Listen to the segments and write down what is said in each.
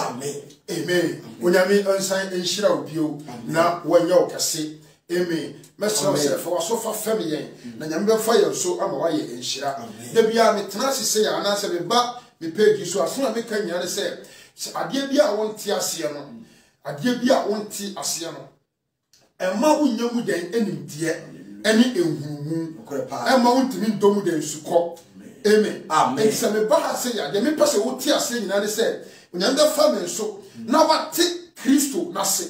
Amen. Amen. Onyame ansan enhyira obio na wanya okase. Amen. Mesra se for so fa fam yen na nyame be fa yen so ama waye enhyira. Da bia metena sese ya na se be ba me page so aso na me kan nyane se ade bia wonti ase no. Ade bia wonti ase no. Emma wonyamu den enimdie ene enhumu. Emma wontimi ndomu den sukọ. Amen. Amen. And some bahasa ya de me pese wo ti ase nyina de se onyanda fa me so na wate Kristo na se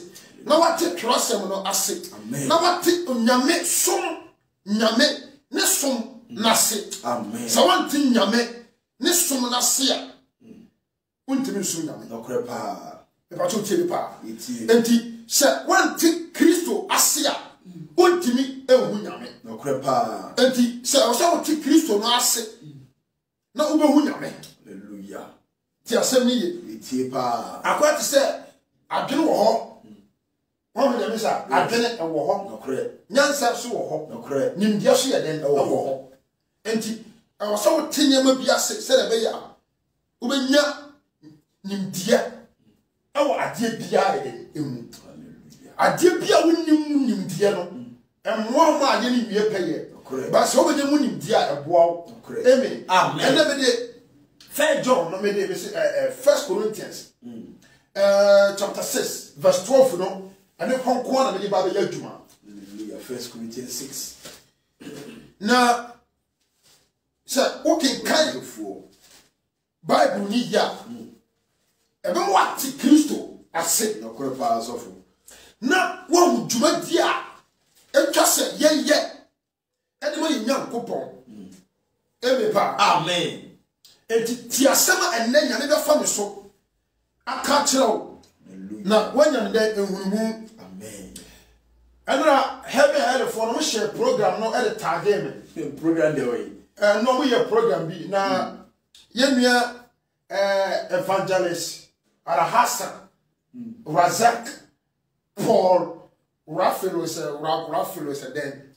na wate trosem no ase na wate onyame som nyame ne som na se. Amen. So wante nyame ne som na se a wontimi so nyame no kre pa e ba cho tie pa enti se wante Kristo ase a wontimi ehu nyame no kre pa enti se o so wate Kristo no ase na ube hu nyame. Hallelujah. Ti asem ni ye tie pa akwati se adwene wo ho won me sa adwene e wo ho nokre nyansa so wo ho nokre nimdia so ye den e wo ho enti e wo so tinye ma bia se na be ya ubenya nimdia e wo ade bia e emu. Ade bia wonim nimdia no emmo ma ade ni wie peye but so we dem nimdia e boa. Amen. Amen. And then the 1 John, no me dey 1 Corinthians chapter 6 verse 12 no and then kon na me dey ba be adwuma. Hallelujah. 1 Corinthians 6. Na say okay kind for Bible ni ya. E be what Kristo ase no kore pa asofo. Na wo dwuma di a etwa se ye e de mo Nyankopon. Amen. Amen. Enti ti asema enne nyane be fa me so aka kire na wanya ne ehunmu. Amen. Enra heaven for no share program no e de tage me program dey way no mo ye program bi na yenua evangelist Ara Hassan Razak Paul Raphael is then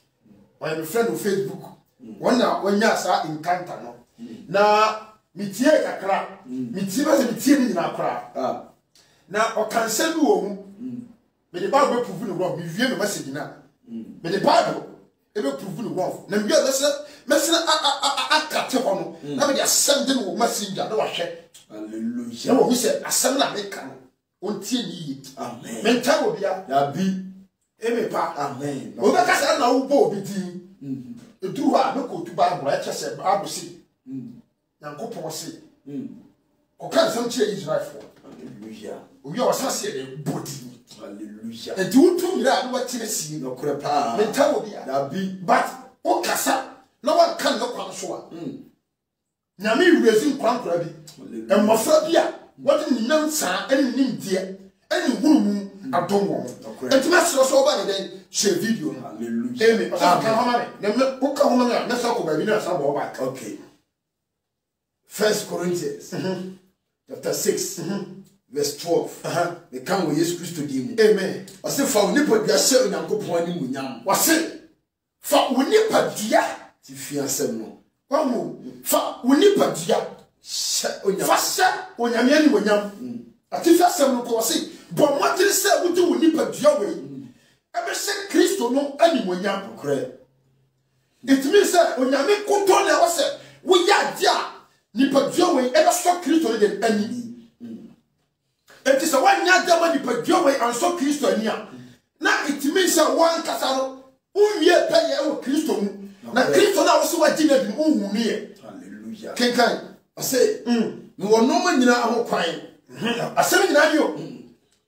when you friend on Facebook when ya sa encounter no na mitie kakra mitie ba se mitie ni na kra na o cancel wo mu me the Bible prove no wrong me vie me message na me the Bible e be prove no wrong na me mesena akate ho no na me dey send no messenger na wa hwe. Hallelujah. Na wo say asem na me kan on tie ni yi. Amen. Me nta obia na bi eme pa. Amen. O be ka say na wo bo obi din eduru ha me ko tu Bible e chese Bible si Nyankopon si ko kan sam che Israel for. Hallelujah. Obi o sase e body. Hallelujah. E du tu mira no watire si no kore pa me nta obia na bi but o kasa na wa kan no kwan so a nyame urezi kwankora bi e mofra bi a wode nyam saa ene nimdie ene hurumu adom wo entima sero so ba ne den share video no. Hallelujah. Amen. Ka homa me na me ko ka homa me na sa ko ba bi na sa bo ba. Okay. 1 Corinthians chapter 6 verse 12 me kan wo Jesus Christ di mu. Amen. O se fa onipa dia hye Onyankopon ani mu nyam. Wa se fa onipa dia ti fi asem no fa onipa dia fa sha onyame ani wonyam ati fa sem no ko se bo motere se wudi onipa dia we e be se Kristo no ani wonyam kore. It means that onyame konto na wo se wo ya dia nipa dia we e be so Kristo de ani enti se wanya dia ma nipa dia we anso Kristo ani a na it means that one kasa no unwie peye e wo Kristo mu na Kristo na wo se wagi na bi unhu ne. Hallelujah. Kenkan I say me wo no ma nyina ho kwan asem nyina dio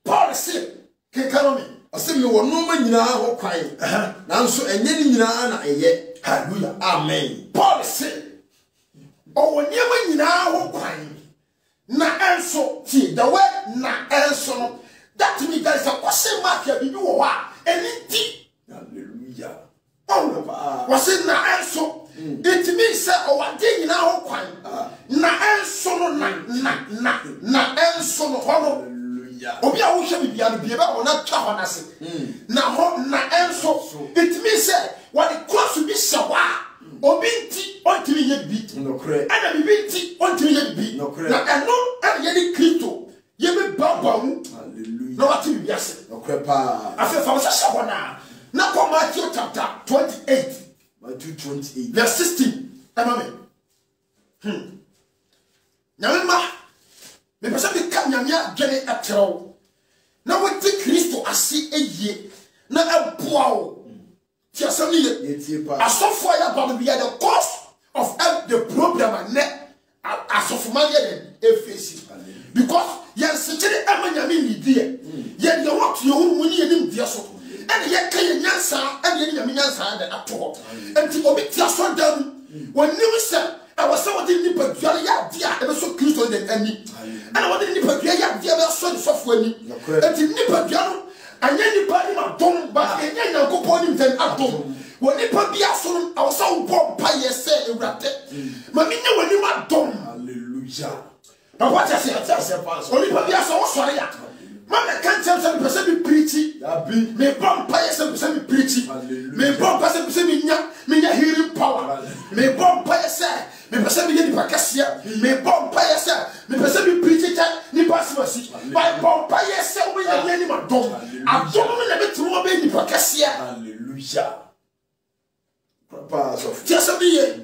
Paul say kenkan me I say me wo no ma nyina ho kwan nanso enye ni nyina na eye. Hallelujah. Amen. Paul say o wo nyema nyina ho kwan na enso ti the way na enso no that means there is a question mark here bibi wo ha eni ti. Hallelujah. Was it na enso? It means that our day in our kwan na enso no na enso no hono. Obi a wo hwe bibia no bia ba wona twa ho na se. Na ho na enso. It means that what the cross be shawa. Obi nti ontimi ye bi. No kre. Ana bibi nti ontimi ye bi. No kre. Na eno ana ye ni Kristo. Ye be Okrepa. After Famashakwana. Now come Matthew chapter 28. Matthew 28. Verse 16. Amen. Nyamema. Me pesa bi ka nyamia dwene atrew. Na wodi Kristo ase eye. Na aboa wo. Ti asem ni ye. Asofo ya ba bi the cause of the problem and asofo man ye face. Because yes sekere amanyame ni die. Ye de what you hu ni enim die so. And ye kan nyansa and ye nyame nyansa de ato. Enti obi ti aso dam. Woni se I was so didn't put your idea, ever so close on the enemy. And I wanted to put your idea, so the software. And the nipper piano, and any party my dome, but I ain't go upon him then at home. When nipper be a son, I was so warm by your say, Mammy, when you are dome. Hallelujah. Now, what I say, only Pabia so sorry. Mamma can't tell some person be preachy. May bomb by some person be preachy. May bomb by some person be hearing power. May bomb by say. Me person be ni pakasia me bomb pa yesa me person be preaching ni pastorsi by bomb pa yesa we ya ni madom adom me na betru be ni pakasia hallelujah papa so just be ye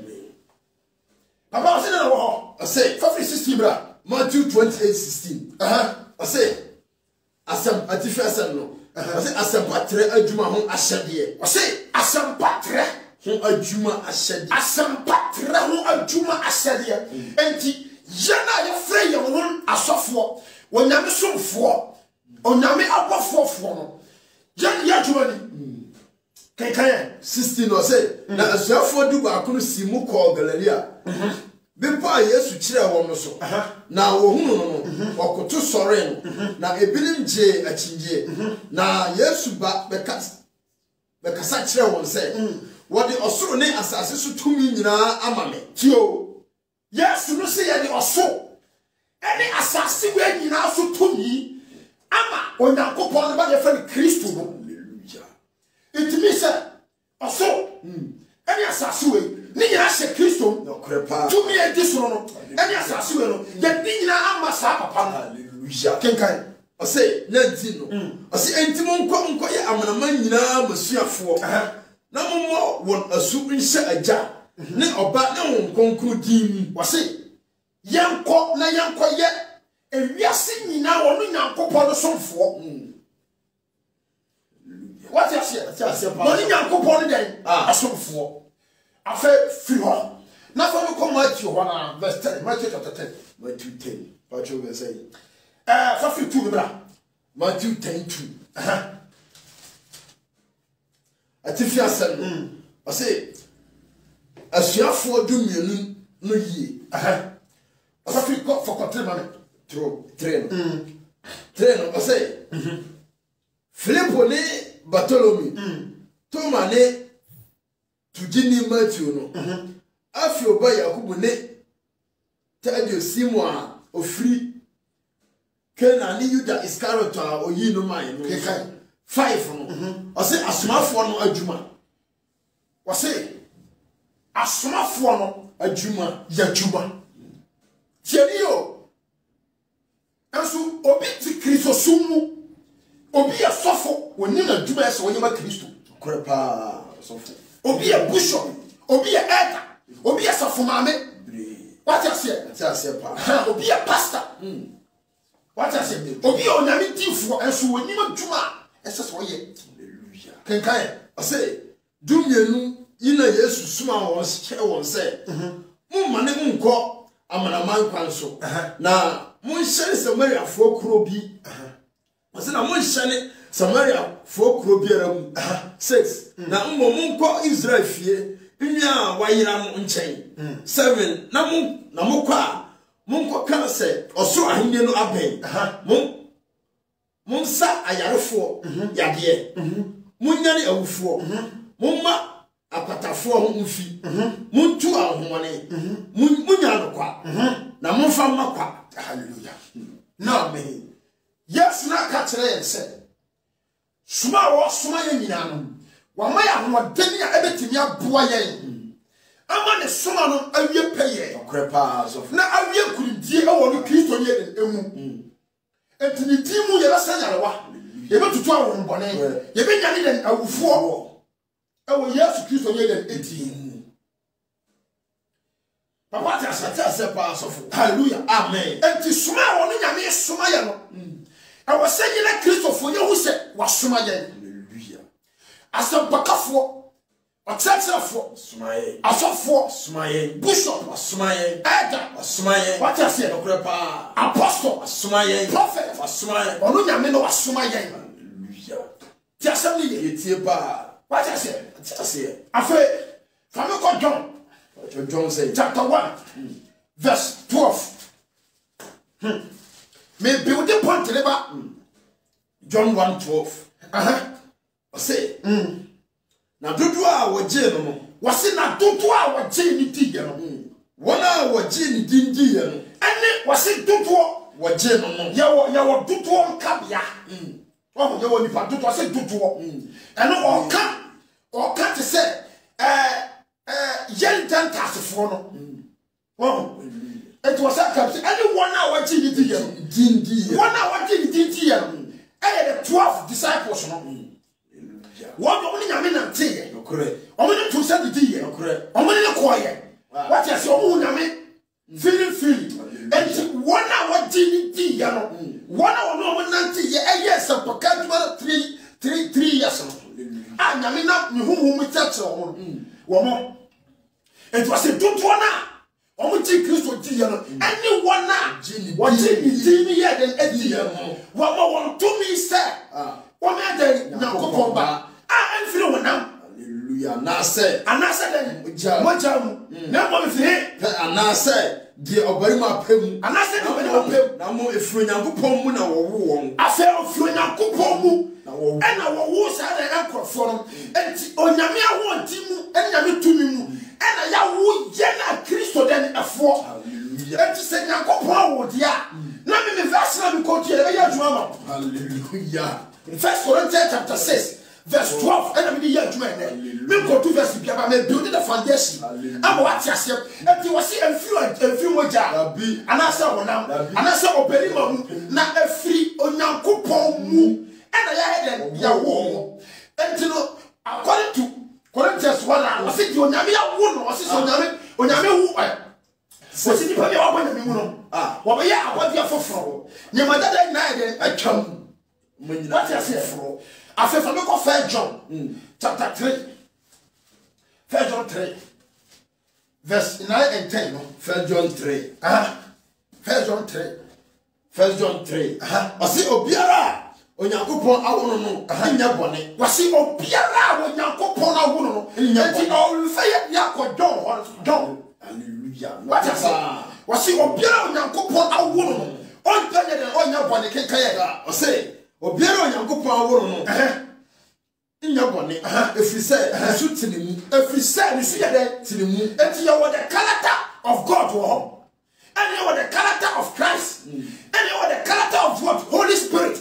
papa say na wo I say 16 bra Matthew 28:16 I say asem atifi asem no I say asem patre adwuma ho ahyede I say asem patre ho adwuma ahyede asem patre ho adwuma ahyede enti yana ye frɛ ye won asofo onyame somfo onyame abofofo no yan ya adwuma ni kan 16 no say na asuafo du ba ko no si mu ko Galilea Bipa Yesu kire wo no so na wo hunu no okoto sore no na ebinim je achinje na Yesu ba bekasa kire won say wo de osoro ne asase so tumi nyina amame tio Yesu no say ye de oso ene asase we nyina so tumi ama onyankopon ba de fa Kristo no hallelujah it means say oso ene asase we ni nyina hye Kristo no krepa tumi e di soro no ene asase we no ye ni nyina ama sa papa hallelujah kenkan o say na di no o say enti monko ye amanama nyina masuafo na mommo won asu nhye agya ne oba ne won konkru din o say yanko na yanko ye ewiase nyina won nyankopɔ no somfo what you say money nyankopɔ no den asomfo After free home. Now for me come Matthew 1 verse 10. Matthew chapter 10. Matthew 10. What you will say? For free 2 bra. Matthew 10:2. Atifia sen. I say asuafo du mienu no yie. For free for control man. Train. Train I say. Philip ne Bartholomew. Thomas ne Tujini Matthew no. Afi oba Yakubu ne Tadio Simon ofri Kena ni Yuda Iscariot oyi no man no. 5 no. O say asomafo no adwuma. O say asomafo no adwuma yadwuma. Tieni yo. Enso obi ti Kristo sumu. Obi asofo woni na adwuma ese woni ma Kristo. Krepa asofo. Obi a bishop, obi a elder, obi a safumame. What you say? Obi a pastor. What you say? Obi a onyame tifo enso woni ma dwuma ese so ye. Hallelujah. Kenkan I say du mienu ina Yesu suma won che won say. Mo mane mo nko amanaman kwan so. Na mo nhyere Samaria fo kuro bi. I say na mo nhyere Samaria fo kuro bi ara mu 6 na mmo Israel fie nwa wayira no nchen 7 na mo kwa monko kan se oso ahinde no aben monsa ayarefo yade munyane awufo momma apatafo ho mfi muntu ahomone munya no kwa na momfa makwa hallelujah na me yes na ka kire yense suma wo suma ye nyina no wa ma ya hodeni a ebetimi aboa yen ama ne suma no awie peye okrepa so na awie kurindie e wo no Kristo ye emu entini timu ye basa yarewa Ebe tutu awon bone. Ye be nyane den awufo. Ewo Yesu Kristo ye den 18. Papa ti ase pa asofo. Hallelujah. Amen. Enti suma won nyame suma ye no. Ewo se yile Kristo fo ye hu se wa suma ye. Hallelujah. Asem pakafo. Otsetsefo suma ye. Asofo suma ye. Bishop suma ye. Elder suma ye. What you say? Okrepa. Apostle suma ye. Prophet suma ye. Onu nyame no suma ye. Hallelujah. Ti asem ni ye tie pa. What you say? Ti ase. Afa fami ko John say chapter 1 verse 12. Me build the point leba John 1:12. Say na dodo a woje no no wase na dodo a woje ni di ye no wona a woje ni di ndi ye no ene wase dodo woje no no ye wo dodo nkabia o ye wo ni pa dodo wase dodo ene o ka te say yen tan tasfo no oh it was a cap any one hour di di ye one hour di di ye the 12 disciples no what only nyame na tie no correct omuni to say di ye no correct omuni ne koye what you say omu nyame feeling and one hour di ye no one hour no omu nante ye yes paka 3 years no ah nyame na me hu mu tete wo mo it was a good one omu ti Kristo di ye no anyone na what di ni ye den edi ye no wo mo to me say wo me den Nyankopon ba and feel one now. Hallelujah. Anase then mojamu. Na mo fi anase di obarima pem. Anase di obarima pem. Na mo efuru Nyankopon mu na wo won. Afa efuru Nyankopon mu na wo. E na wo wo sa na enkrofo no. Enti onyame awo nti mu, enyame tumi mu. E na ya wo ye na Kristo den efo. Hallelujah. Enti se Nyankopon awo dia. Na me verse na me ko tie e be ya adwuma ma. Hallelujah. 1 Corinthians chapter 6 verse 12 and I'm here to me go to verse bia me building the foundation am what you say and you see a few moja and I say wonam and I say oberima mu na afri Onyankopon mu and I head ya wo and you know according to Corinthians 1 I say onyame ya wo no I say onyame wu so si nipa ya wa onyame mu no wo be ya awadia foforo nyama dada na den atwam what you say fro I feel from look 1 John chapter 3. 1 John 3 verse 9 and 10. 1 John 3. 1 John 3. 1 John 3. Wasi obiara Onyankopon awono no nya bone. Wasi obiara Onyankopon awono no nya bone. O fe ya ko John. Hallelujah. What you say? Wasi obiara Onyankopon awono no on tanya de onya bone kenkan o say obiara Onyankopon awono no nya bone efri say su tinimu efri say ni su ye de tinimu enti you the character of God wo and you the character of Christ and you the character of what Holy Spirit.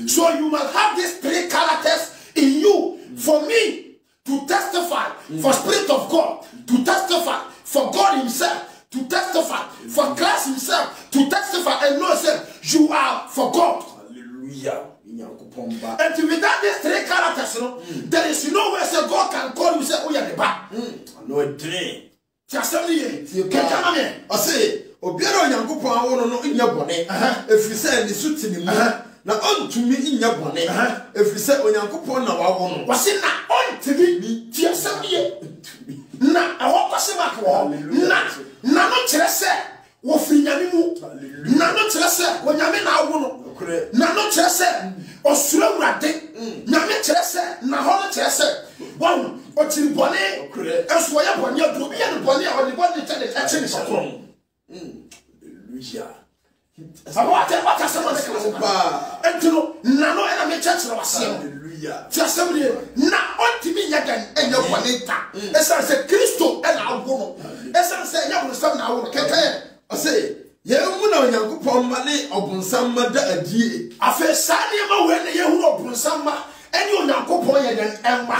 So you must have these 3 characters in you for me to testify for Spirit of God, to testify for God himself, to testify for Christ himself, to testify and know say you are for God. Hallelujah. And without these 3 characters, there is no way say God can call you say, oh yeah, the back. No a dream. I say, Obiara Onyankopon awono no nya bone. Efri say ni su tini mu. Na ontumi nya bone. Efri say Onyankopon na wawono. Wase na ontimi ti asem ye. Na awo kwase mak wo. Na no kire say wo firi nyame mu. Na no kire say wo nyame na awono. Na no kire say osura wurade nyame kire say na ho no kire say won o tiri bone enso ya bone adu bi ya no bone a o di bone tene e chini sokro hallelujah what asema de kala ba entino na no na me church na wase hallelujah ti asema de na ontimi nya dan enye bone ta esa se Kristo e na awo no esa se nya bone sam na awo no keke o say ye mu na Onyankopon ma ne obonsam ma da adie afa sane ma we ne ye hu obonsam ma eni Onyankopon ye den emma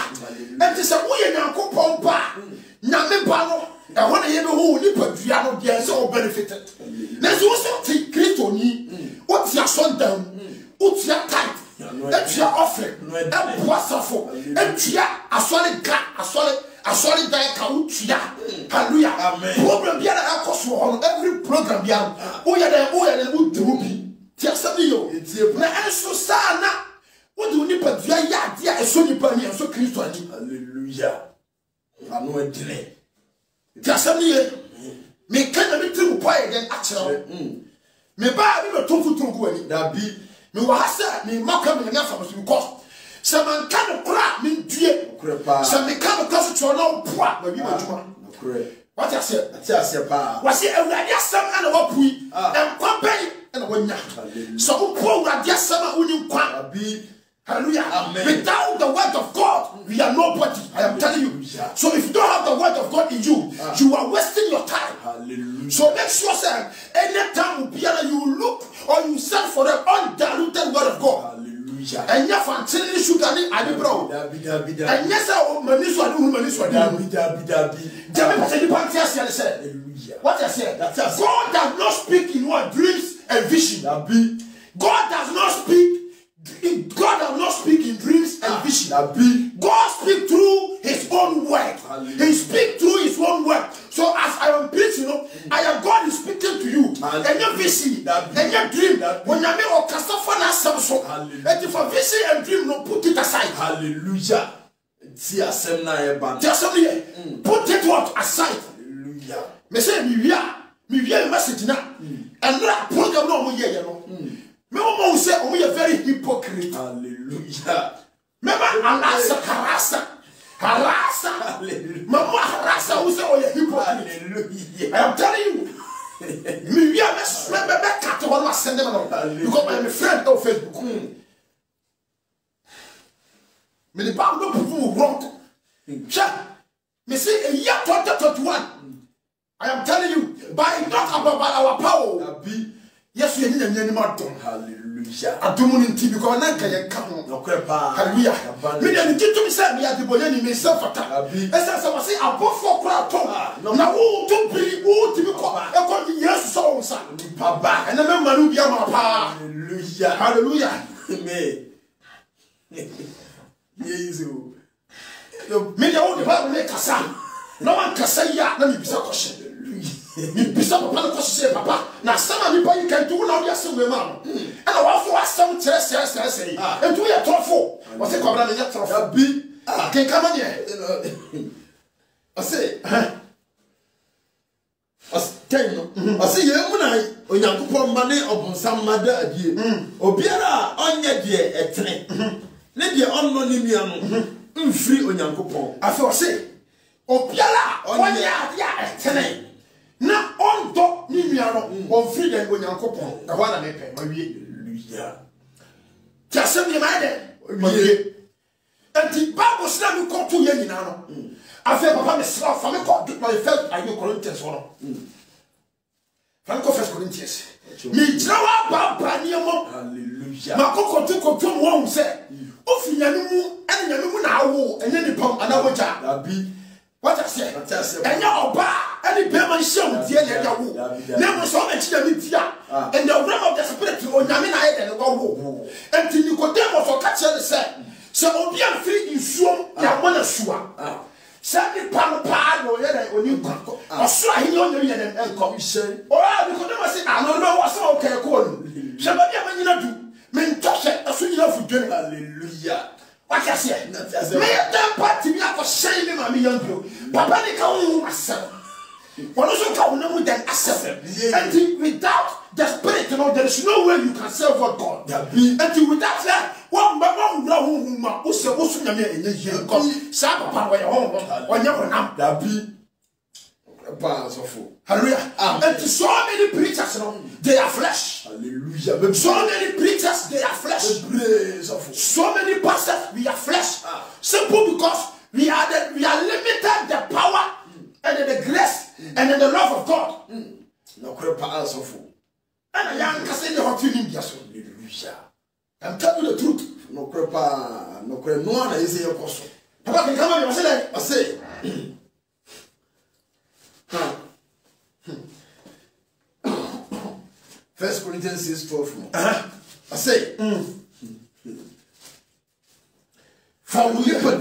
enti se wo ye Onyankopon ba nyame ba no e ho na ye be hu ni padua no de se o benefited na so so ti Kristo ni o ti asondam o ti tight etua offering eboa safo etua asole dan ka utua hallelujah problem bia na akoso ho every program bia wo ya den wo duru bi ti asabi yo na enso sa na wo du ni padua ya dia eso ni pa ni enso Kristo ani hallelujah anu edine ti asabi ye me kan na me tiri po ya den akere me ba bi be to futuru ko ani da bi me wa hasa me maka me nya fa so because se man kan kura me due se me kan ko so cho na poa ba bi ba juma what I say pa was it a some and what we and company and one so poor some unim kwa bi hallelujah without the word of God we are nobody I am telling you so if you don't have the word of God in you you are wasting your time hallelujah so make sure sir anytime you look or you search for the undiluted word of God hallelujah and ya fancy sugar ni adi bro and yes mani what I said God does not speak in what dreams and vision God does not speak in dreams and vision God speaks through his own word he speaks through his own word so as I am preaching I am God is speaking to you and your vision and your dream when you make or cassava na samso and if a vision and dream no put it aside hallelujah ti asem na e ba put it what aside hallelujah me say me wia message na and na program no mo ye no me mo say o mo ye very hypocrite hallelujah remember harasa mama harasa who say o ye hypocrite hallelujah I am telling you me wia me cut one ma send them no because my friend on Facebook me the Bible no prove wrong me say a year 2021 I am telling you, by not about our power. Yes, we need a minimum. Hallelujah. I don't want to because I can't come. Hallelujah. Me and the to me say me at the boy me self attack. As I say, I bought for crowd. Now who to be who to be called? Yes, so son. Papa, and I remember who be my pa. Hallelujah. Hallelujah. Me. Yes, you. Me the old Bible make kasa. No one can say ya. Let me be so cautious. Me bisa papa no say papa na sama mi pa you can do now ya some man and I want for some say and do ya trofo o say cobra na ya trofo bi can come on here I say ten no I say ye mu na onyankopon ma ne obonsam ma da adie obiara onye de etene ne de onno ne mia no mfiri onyankopon afi o say obiara onye ya etene na ondo ni miaro on free dem go nyankopon e ho na me pe ma wie hallelujah tiasem ye ma de ma wie enti Bible sna mi ko to ye nyina no afa papa me sra fa me ko my first I go Corinthians no fa me ko first Corinthians mi trawa ba niemo hallelujah ma ko to mo se ofi nyanu mu na awo enye ni pam ana woja abi what I say and your oba any payment show dear yawo na so e chi me dia and the realm of the spirit o nyame na ye de go and Nicodemus for catch the say so obi am free isuom ya mo na suwa say ni pa no ye de oni ko osoro ahi no ye de enko ise o Nicodemus say no no was so okay ko no se ba dia manyina du me ntose aso nyina fudwene hallelujah what I say me dem party bi akọ me mama yango papa ni ka won asem one also ka won mu den asem and without the spirit there is no way you can serve God and without that one who ma o se o su nyame enye yie ko sa papa wo ye ho onye wonam da bi pa so fo hallelujah and so many preachers they are flesh hallelujah so many preachers they are flesh so many pastors we are flesh simple because we are limited the power and the grace and the love of God no crepa so fo and I am casting the hot in India so hallelujah I'm telling you the truth no crepa no cre no na ise ye koso papa can come on you say I say First Corinthians 6:12. I say, Faulipad.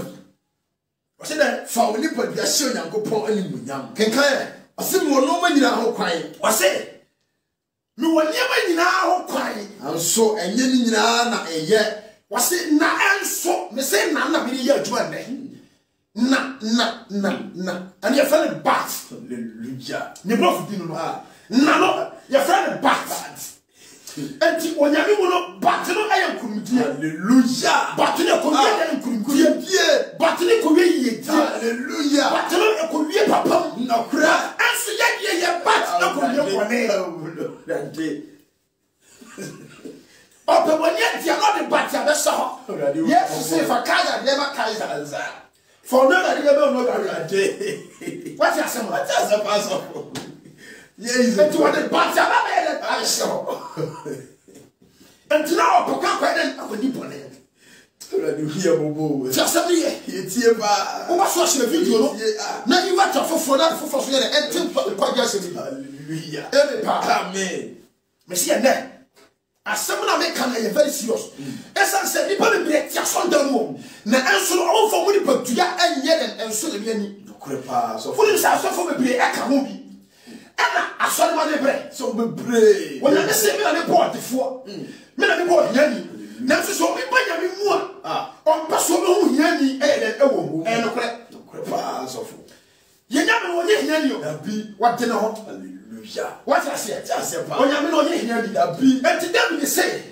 I said that Faulipad, you are showing your go poor animal. can I Asem wo no manyina ho kwan. I say me woni manyina ho kwan. Anso enye ni nyina na eye. I say na enso me say na be ye adwuma ne. Na. And your friend bat. Hallelujah. Ni bof di no. Na no your friend bat. Enti onyame mu no bat no aye nkurumdie. Hallelujah. Bat no ko ye nkurumdie. Bat no ko ye yedi. Hallelujah. Bat no ko ye papa. Na kura. Anso ye bat no ko ye kwane. Ope woni dia no de bat ya be so. Yes, say for Kaiser never Kaiser. For no that never no that. What you say? What you say, Pastor? Yes, and to what the bat ya be that I saw. And now poka kwa den akodi pone. Already here bobo. Just say ye tie ba. O ba so share video no. Na you want to for that for so there and think kwa just say. Hallelujah. Amen. Me see na. Asem na me kan very serious. Esan say nipa be break ya so dan mo. Na enso no on for mo nipa tuya enye den enso le bi ani. Dokrepa so. Funi sa so for be break aka ho bi. Ana asori ma de break. So be break. When I say me na me board defo. Me na me board yani. Na so me banya me mu a. On pa so me hu yani e wo mu. E no kre. Dokrepa so fo. Ye nya me wo ye yani o. Abi What de no ho. hallelujah. What I say? Just say pa. Onya me no ye yani. Abi. And today we say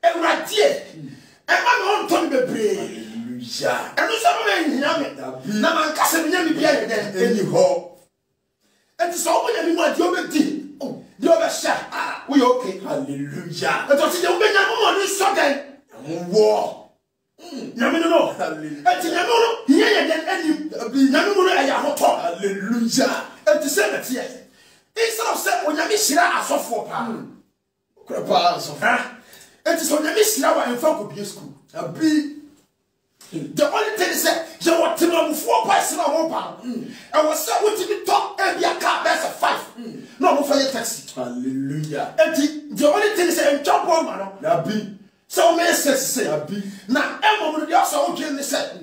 Ewradie. E ma me on ton bebre. Hallelujah. Enu so me hia me. Na man kase me nya me bia ye den. Eni ho. And so omo nya me mu adi obedi. Oh, di obesha. We okay. Hallelujah. And so ti de nya mo ni so den. Wo. Nya me no. Hallelujah. And ti nya me no hia ye den anim. Nya me mu no eya hoto. Hallelujah. And ti say na tie. Instead of say onya me hira asofo pa. Dokrepa so fo. And so onya me hira wa enfa ko bi school. Abi. The only thing is that you want to know 4 person or 1 pound. And was so what you talk and be a car that's a 5. No more for your taxi. Hallelujah. And the only thing is that job one man. Abi. So many says say Abi. now Emma will also okay in the set.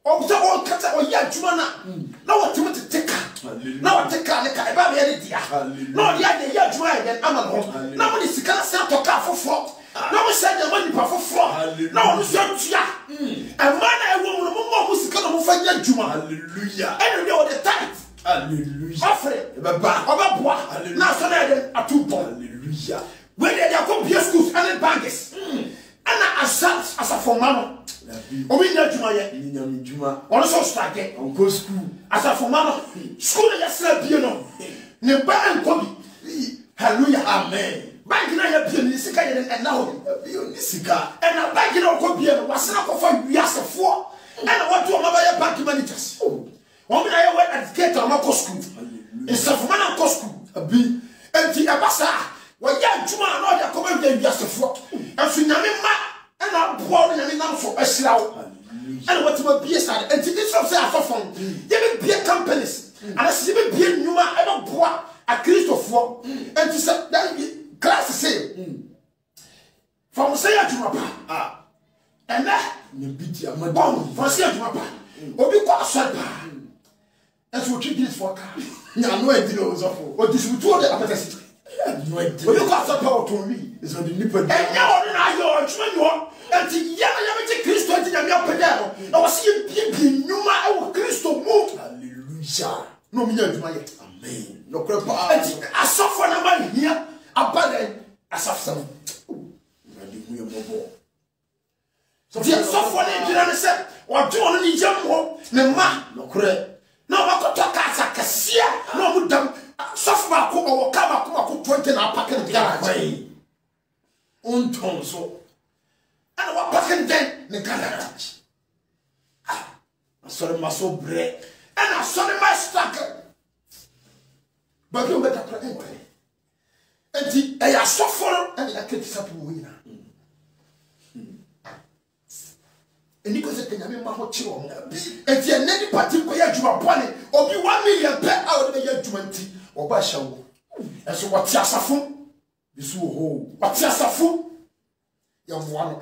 Oh, the one cut or yeah, Jumana. Now what you want to take her. Now I take her like a baby. No, yeah, the year dry and I'm home. Nobody is going to sell to car for 4. No one said the money for 4. No one said, yeah. And man, I will move to come over Juma. Hallelujah. And you know the tight. Hallelujah. Afraid. About now, so that 2 pounds. Hallelujah. When they are come schools and baggage. And I said, as a former. Obi na Juma ye. Ni nyame Juma. Also strike. Onko school. As a former. School is a bie no. Ne ba enkobi. Hallelujah. Amen. Bank na ya bie ni sika ye na ho. Abi oni sika. And a bank na ko bie no wasena ko fa wiasefo. And what to mabaya bank managers. Oh. Omi na ye work educator amako school. It's a former ko school. Abi. Enti abasa. Wa ya Juma na o ya ko ba wiasefo. Afi nyame ma. And I'm poor and I'm for a slow. And what my beer started. And this from say I from even beer companies. And I see even beer new I don't pour a Christopher. And to say that class say from say to my pa. And that Ne biti amadi. bomb for say to my pa. Obi kwa swepa. That's what you did for car. Nya no edi no so fo. Or distribute the appetite. No edi. Obi kwa swepa to me. Is on the nipa. And now on your chuma and the Christo and the Pedro. I was seeing Numa, our Christo move. Hallelujah. No, me, Amen. No crepa. and I suffer a man here, a bad as of some. So, if you suffer, you said, or do only jump home, no man, no credit. No, I could talk as a cassia, no, would them suffer or come up 20 and a packet of garage. Unton so. And what packing then, the garage. I saw the muscle break. And I saw the my stacker. But you better play anyway. And I suffer and I can't stop winning. And you can say, I'm in my hotel. If you're any particular, you are bonny, or be 1 million per hour of the year 20 or by show. And so what's your suffer? This will hold. What's your suffer? Young one.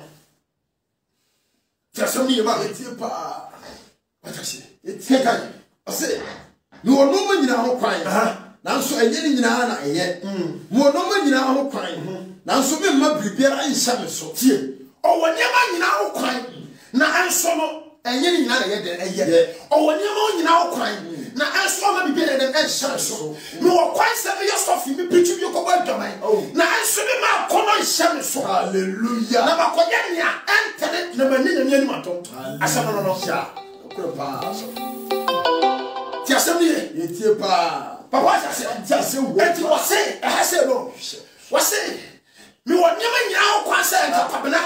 Tiasem ni yema. Etie pa. Watasi. Etie kan. Ose. Mi wono mo nyina ho kwan. Nanso enye ni nyina na eye. Mo wono mo nyina ho kwan. Nanso me ma bibiara nhyɛ me so. Tie. Owo nyema nyina ho kwan. Na anso no enye ni nyina na ye de eye. Owo nyema nyina ho kwan. Na anso ma bibiara de enhyɛ so. Me wo kwan se me yourself me preach bi ko ba dwaman. Na anso me ma kono nhyɛ me so. Hallelujah. Na ba konya nia entere na mani na ni matom. Asem no no. Ja. Pa. Tiasem ni etie pa. Papa tiase wo. Enti wo se ehase no. Wo se me wo nyama nyina kwa se enta pabena.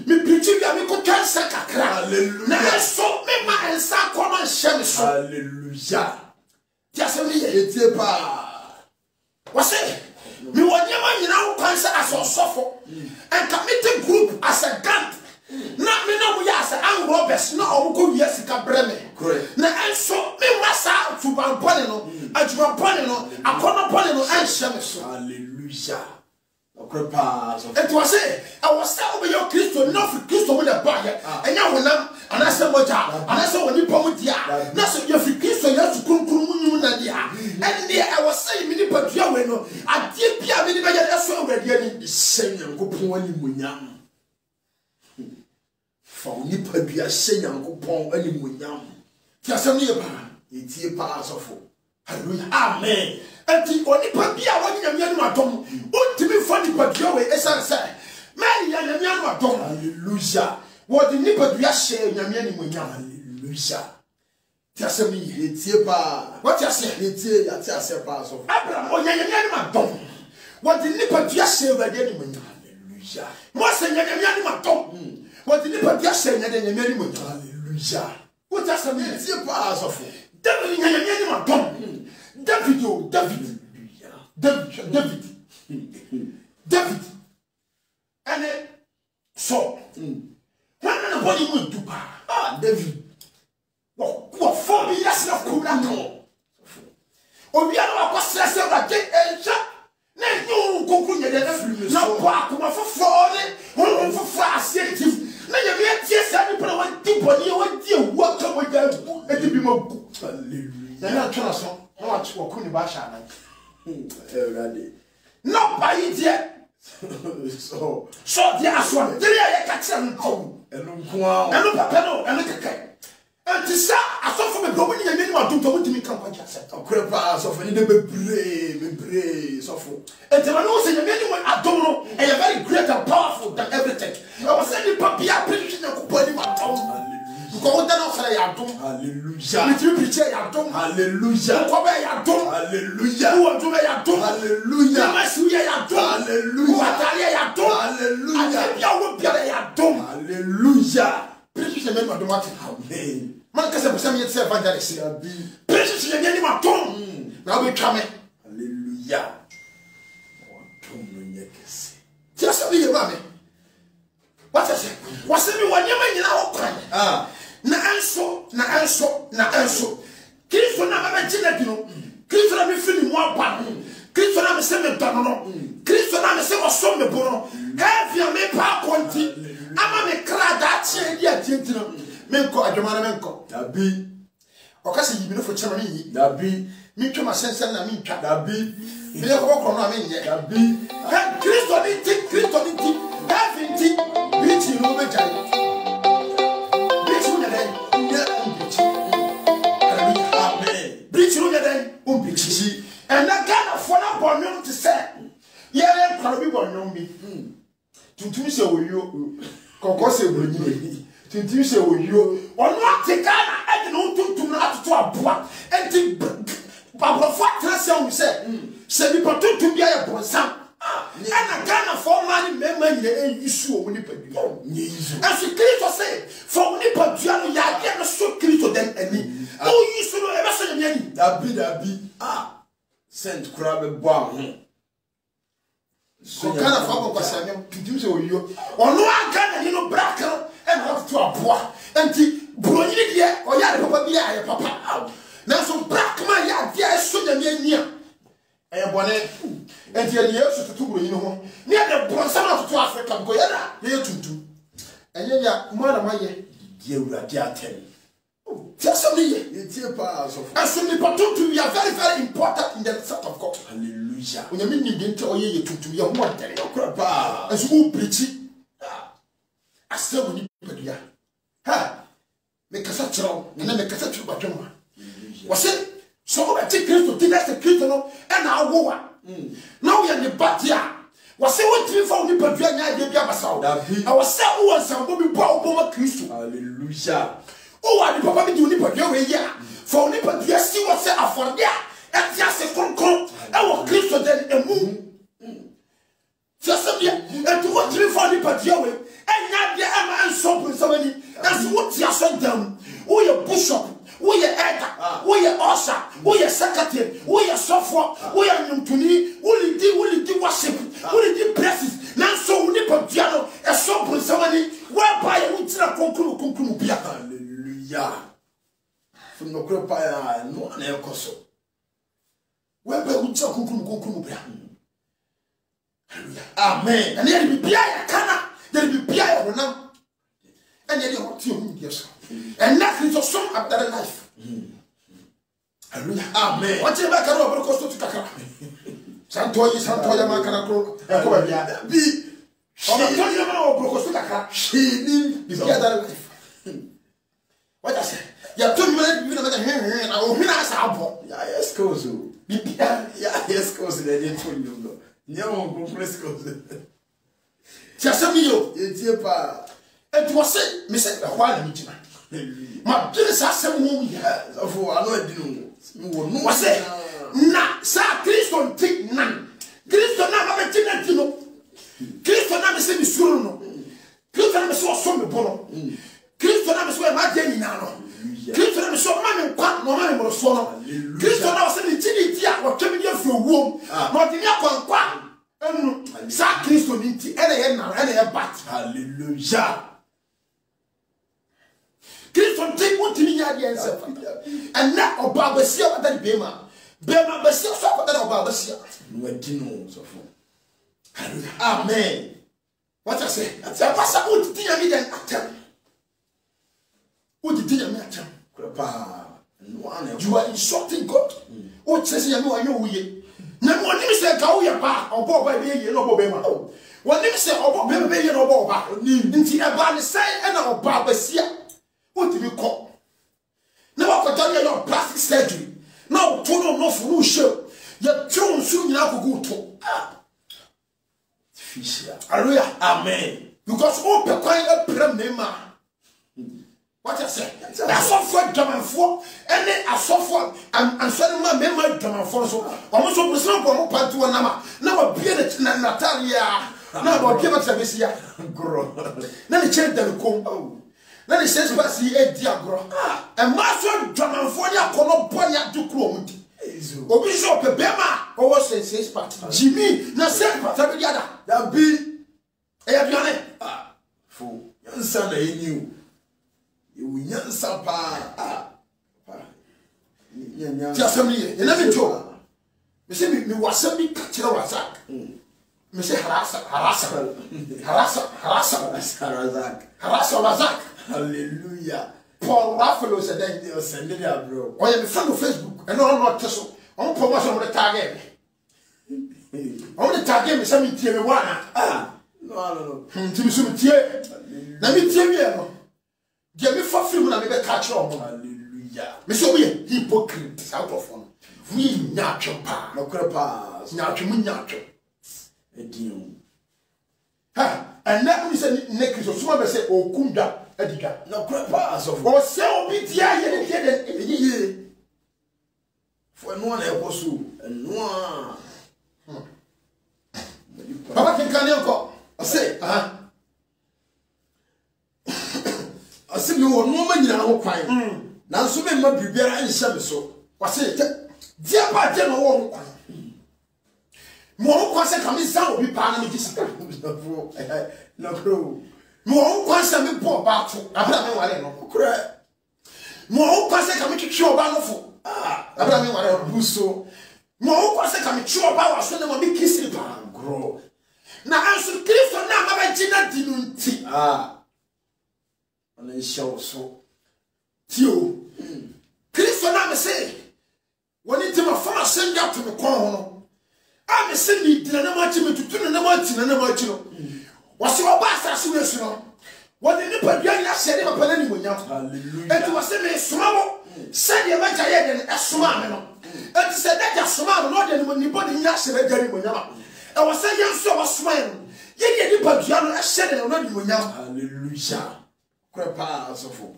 Me preach bi me ko twansa kakra. Hallelujah. Na so me ma ensa kono nhyɛ me so. Hallelujah. Tiasem ni etie pa. Wo se me wo nyama nyina kwa se asosofo. And committee group as a gang. Na me na mo ya as an robbers na o ko wi asika breme. Na enso me masa tuban pone no, ajuban pone no, akono pone no enhye me so. Hallelujah. Okrepa so. It was say I was say obe your Christo no for Christo mo na ba ye. Enya honam anase moja, anase woni pomo dia. Na so your Christo ya su kunkun munyu na dia. And there I was say me ni patua we no, ade bia me ni ba ya so awrade ani hyɛ Nyankopɔn animuonyam. Fa nipa bia hyɛ Nyankopɔn animuonyam. Tiasem ni ba. Etie pa asofo. Hallelujah. Amen. Enti onipa bia woni nyamia no adom, ontimi fa nipa bia we esan say. Me ya nyamia no adom. Hallelujah. Wo di nipa bia hyɛ nyamia ni muonyam. Hallelujah. Tiasem ni Etie pa. What you say? Etie ya tie ase pa asofo. Abraham o nyamia no adom. Wo di nipa bia hyɛ awrade ni muonyam. Hallelujah. Mo se nyamia ni adom. Wo di nipa bia hyɛ nyamia ni muonyam. Hallelujah. What you say? Etie pa asofo. David nyamia ni adom. David. And so when the body will do David. What 4 years of Kubrako? Oh, we are not stressed about it and shut. No, conclude no park for 4 for fast. Now you get yes, I put one deep on you, what dear welcome with them and to be more. Hallelujah. They're not trying to so much for Kunibasha. Already. Not by it yet. So the aswan, there I catch them home. and And look at and look at and to say, I saw from a going in a minimum to me come what you said. Okrepa so for ni be pray so for. And the man who said, I don't know, and you're very great and powerful than everything. I was sending Papia preaching a company my tongue. Because then I'll say, I don't. Hallelujah. With you preach, I don't. Hallelujah. I don't. Hallelujah. Who are doing, I don't. Hallelujah. I don't. Hallelujah. Who are telling, I don't. Hallelujah. Hallelujah. Preach the name of the matter. Amen. Man can say, I'm yet evangelist. Preach the name of Tom. Now we come. Hallelujah. Just be your mommy. What I say? What's every one you mean now? Na answer. Kristo na mama jina dino. Kristo na me fini mo apa. Kristo na me se me dano no. Kristo na me se oso me bono. Heavy me pa konti. Ama me kra da tie dia tintino. Menko adwama na menko. Dabi. Okase yibi no fo chema ni yi. Dabi. Mi twema sensen na mi twa. Dabi. Mi le ko ko no amenye. Dabi. Kristo ni ti. Heavy ti. Bichi no be jai. And that kind of fun born to say, yeah, probably born me. To say, will you? Cocos will you? To say, will you? Or not take I don't to not to a boat and think Papa Fat we said, say, we put to be a bosom. And a kind of for money, memory, issue when you put as you clear say, for Nipper Giano, ya get so clear to them and me. Oh, you should ever say, Dabi. Sent crab bomb. So kind of father was saying, to do so you. Or no, I can't, you know, black and off to a boy. And the Brunia or Yara Papa. Now, so black man, ya dear, so near. And one and the years to you know, near the Bronson to Africa, go here to do. And then, Mother, my ye urade atem Just a minute. yetie pa asofo As we we are very, very important in the sight of God. hallelujah When you mean you didn't tell you to your mother, pa as who preach it, I still need to be here. Ha! Make a such wrong, and then make a such a bottom. Was it so that take Christ to take us the Christian and our war? Now we are in the batia. Was it what you found in Padria? I was so who was some woman power Christ. hallelujah Oh, I did Papa do Nipa here. For Nipa, yes, she was set up for there. And just a concon, our Christian then a moon. Just a year, and to what you found Nipa Joey, and not the Emma and Soap so many. That's what you are sent down. We are bishop, we are elder, we are usher, we are secretary, we are software, we are Numtuni, we do worship, we do presses. Now so Nipa Piano, a soap with so many, whereby I would tell a conclude. hallelujah from no crapa no na ekoso Whereby we tell conclude. Hallelujah. amen And then be Piana, then be Piana now. And then you want to yes. And nothing to some after life. Hallelujah. amen What you back over cost to Kaka? Santoya Macana, bi she the other life. What I say? You told me I will win us our ya eskoso ya eskoso de dey tell you no nyawo go eskoso Just me yo. yetie pa It was said, Mr. Juan Michina. My business has some woman here. for ano adinu no Was it? Na, Sir Christian take none. Christian never mentioned no. Christian never said Missouri no. Christian never saw some bono. Christian never saw my Jenny now. Christian never saw man and quack no man was so. Christian never said the Tia or 10 years from womb. Not in your quack. Sir Christian into any bat. hallelujah Christian take one to me answer. And now about the sea of that Bema. Bema, but still so about the sea. no adinu so for Hallelujah. amen What I say? I pass out to the then attempt. What did you attempt? crapa no ana You are insulting God. What says you know I know we. Now, what name say Gauya Ba or Bob by Baby no Bobema? What name say or Baby no Boba? Into a band say and our Barbasia. What do you call? Now, for done your plastic surgery. Now, total no for show. Your tune soon you have to go to. fisher Hallelujah. amen Because all the quiet up name. What I say? I suffer German for and then I suffer and suddenly my memory German for so almost so personal for part to another. Now a beard Natalia. Now about give us a visia. grow Then he changed the comb. Then he says, but see a diagro. And master German for your color ponya to chrome. Obisho Pebema or says part Jimmy, na said part of the other. that be Ayabane. for yansa na eniu you yansa pa Just a minute. And let me tell you say me was a big catcher was that. Me say harasa. Harasa Razak. hallelujah Paul Raffalo said that they send it out bro or you friend of Facebook and no not so. On promotion on the target. On the target me say me tie me wana. no Ntimi so me tie. Na me tie me no. Give me for free na me be catch on. hallelujah Me say we hypocrite out of one. We nyatwe pa. no crapa Nyatwe mu nyatwe. edin Ha, and now we say next so some be say okunda edika. no crapa so O say obi dia ye de ye. for no na ekoso no Papa can yanko. I say Uh-huh. I say me wo no ma nyina ho kwan na so me ma bibiara nhye me so Wase dia pa je no wo nkwan. Mo nkwan se kam san obi pa na me gisika. no crow Mo nkwan se me bo ba to. Abra me wale no. kura Mo nkwan se kam twitwi oba no fo. Abra me wale no. buso Mo nkwan se kam twi oba wa so ne mo me kisi pa. grow Na ansu Kristo na ma ba gina di no nti. ɔne nhyɛ so tio Kristo na me say woni tema fama senja to me kon no a me se ni dina na ma chi me tutu na ma chi na ma chi no wo se oba asase we su no woni ni pa bia ni ahye ne papa na ni monya hallelujah enti wo se me soma mo se de ma ja ye de ne soma me no enti se da ja soma mo no de ni body nya ahye na ja ni monya ma e wo se ye nso wo soma ye no ye de ni pa bia no ahye de no ni monya hallelujah krepa asofo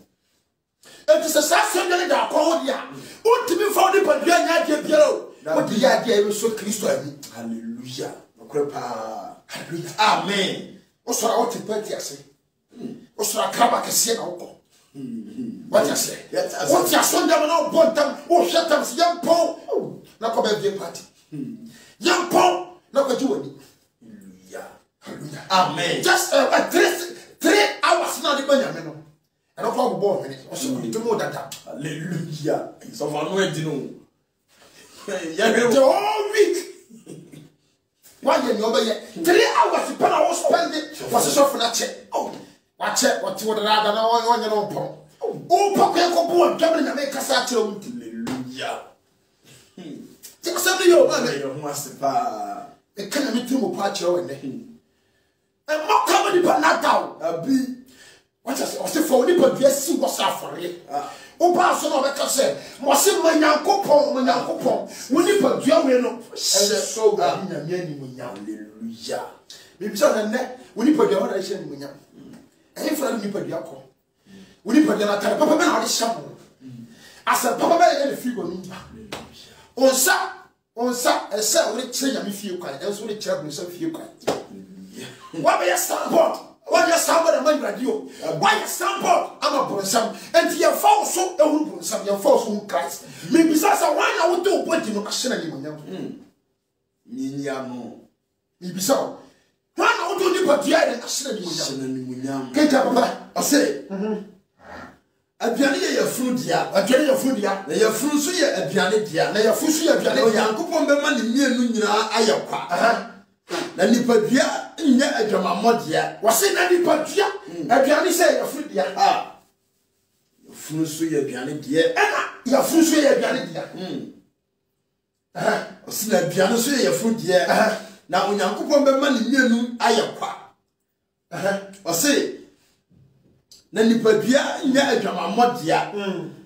enti se sa se de da ko dia untimi fa ni pa bia nya de bia o wo di ya de e so Kristo ani hallelujah krepa hallelujah amen o so ra o ti pati ase o so ra kraba kese na wo what you say what you son dem na bon tam o hwetam se yam pon na ko be party yam pon na ko jiwani hallelujah amen just 3 hours na de banya me no and of all born me o so di to mo dada hallelujah so for no edino the whole week why you no be 3 hours pa na wo spend it was so for na check oh wa check what you da na won no pon o pa ko bo dwam na me kasa kire wo hallelujah ti ko sabi yo man yo masipa e kana mi timo pa kire wo ne e mo ka mo di pa na taw abi what you say o se for ni pa dua si wo sa afore o pa so no be ka se mo se manyankopon wo ni pa dua we no so ga nya mi ani mo nya hallelujah bi bisa na ne wo ni pa dua wo da hye ni mo nya e fra ni pa dua ko wo ni pa dua na tare papa be na wo hye mo asa papa be na fi go ni onsa esa wo ni kire nya mi fie kwan enso wo ni kire bu so fie kwan wa be ya support what you somebody man radio why you sample I'm a bronsam and you fall so a bronsam you fall so Christ maybe sasa why na wo do body no ahye na ni munyam nyinya no maybe so why na wo do ni body ya de ahye na ni munyam keja papa I say aduane ye funu dia na ye funu so ye aduane dia na ye funu so ye aduane dia Yankopon be ma ni mienu nyina ayekwa na nipadua nya adwamamodia wose na nipadua aduane se ye funu dia funu so ye aduane dia ena ye funu so ye aduane dia wose na aduane so ye funu dia na Onyankopon be ma ni mienu ayekwa wose na nipadua nya adwamamodia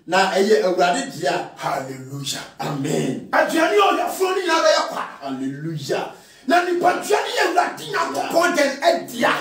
na eye awurade dia hallelujah amen aduane o ye funu ni na be yakwa hallelujah na nipadua ni ye awurade Nyankopon den adia